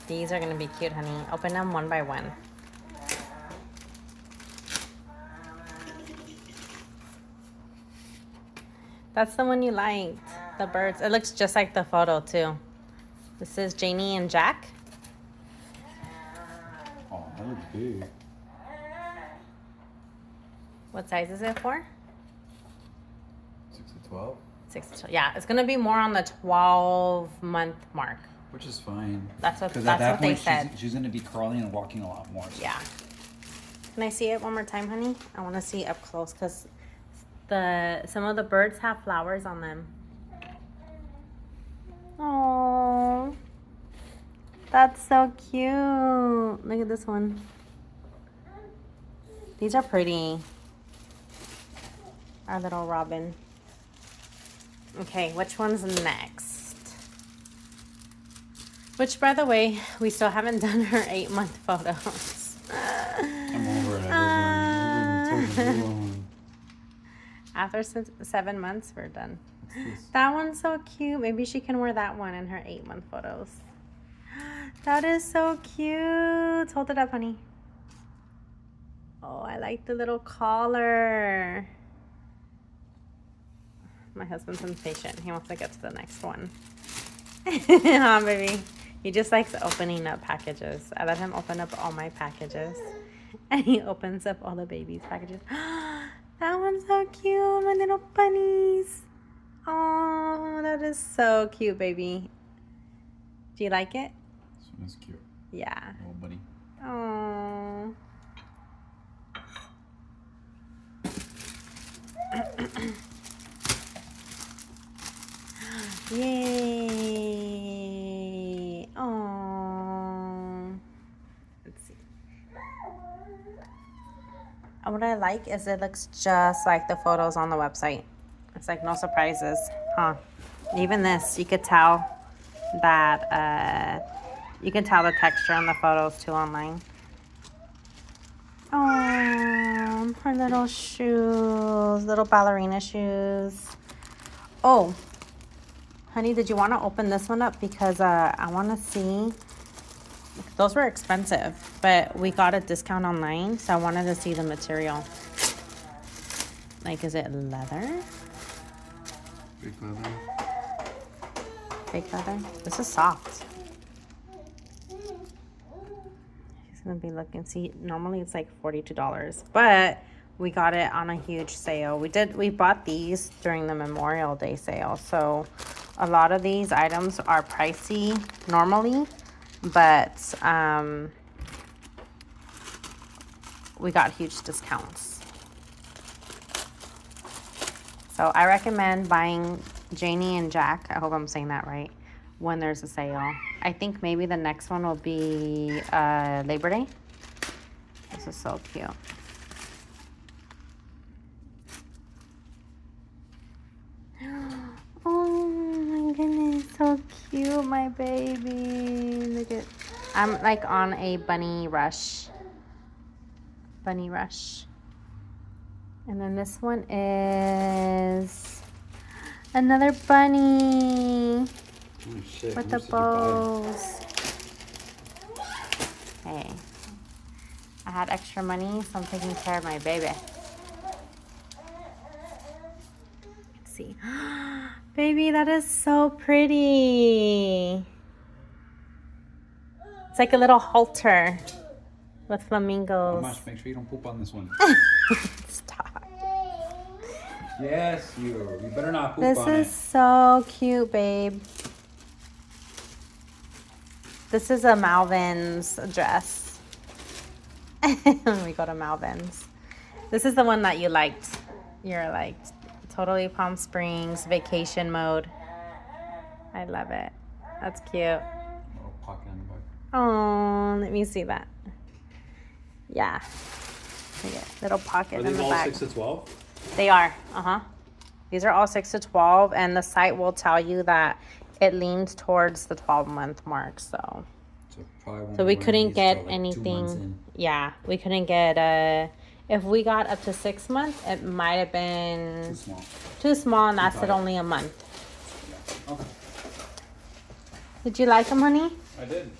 These are going to be cute, honey. Open them one by one. That's the one you liked. The birds. It looks just like the photo, too. This is Janie and Jack. Oh, that looks big. What size is it for? 6 to 12? 6 to 12. Yeah, it's going to be more on the 12-month mark. Which is fine. That's what Because they said. She's going to be crawling and walking a lot more. So. Yeah. Can I see it one more time, honey? I want to see up close because some of the birds have flowers on them. Oh, that's so cute. Look at this one. These are pretty. Our little robin. Okay, which one's next? Which, by the way, we still haven't done her 8-month photos. I'm over it. After 7 months, we're done. That one's so cute. Maybe she can wear that one in her 8-month photos. That is so cute. Hold it up, honey. Oh, I like the little collar. My husband's impatient. He wants to get to the next one. Huh, baby? He just likes opening up packages. I let him open up all my packages. And he opens up all the baby's packages. That one's so cute. My little bunnies. Oh, that is so cute, baby. Do you like it? This one is cute. Yeah. Little buddy. Oh. Yay. Oh. Let's see. What I like is it looks just like the photos on the website. It's like no surprises, huh? Even this, you could tell that, you can tell the texture on the photos too online. Oh, her little shoes, little ballerina shoes. Oh, honey, did you want to open this one up? Because I want to see. Those were expensive, but we got a discount online, so I wanted to see the material. Like, is it leather? Fake leather. Fake leather? This is soft. She's gonna be looking. See, normally it's like $42, but we got it on a huge sale. We bought these during the Memorial Day sale, so a lot of these items are pricey normally, but we got huge discounts. So I recommend buying Janie and Jack, I hope I'm saying that right, when there's a sale. I think maybe the next one will be Labor Day. This is so cute. Oh my goodness, so cute, my baby. Look at, I'm like on a bunny rush. Bunny rush. And then this one is another bunny with the bows. Hey, I had extra money, so I'm taking care of my baby. Let's see. Baby, that is so pretty. It's like a little halter with flamingos. Make sure you don't poop on this one. Stop. Yes, you better not poop This on it. is so cute, babe. This is a Malvin's dress. When we go to Malvin's. This is the one that you liked. You're like totally Palm Springs vacation mode. I love it. That's cute. Little pocket on the back. Oh, let me see that. Yeah. Look at little pocket in the back. Are these all 6 to 12? They are. These are all 6 to 12, and the site will tell you that it leans towards the 12-month mark. So we couldn't get anything. Yeah, we couldn't get if we got up to 6 months, it might have been too small, and that's at only a month. Yeah. Okay. Did you like them, honey? I did.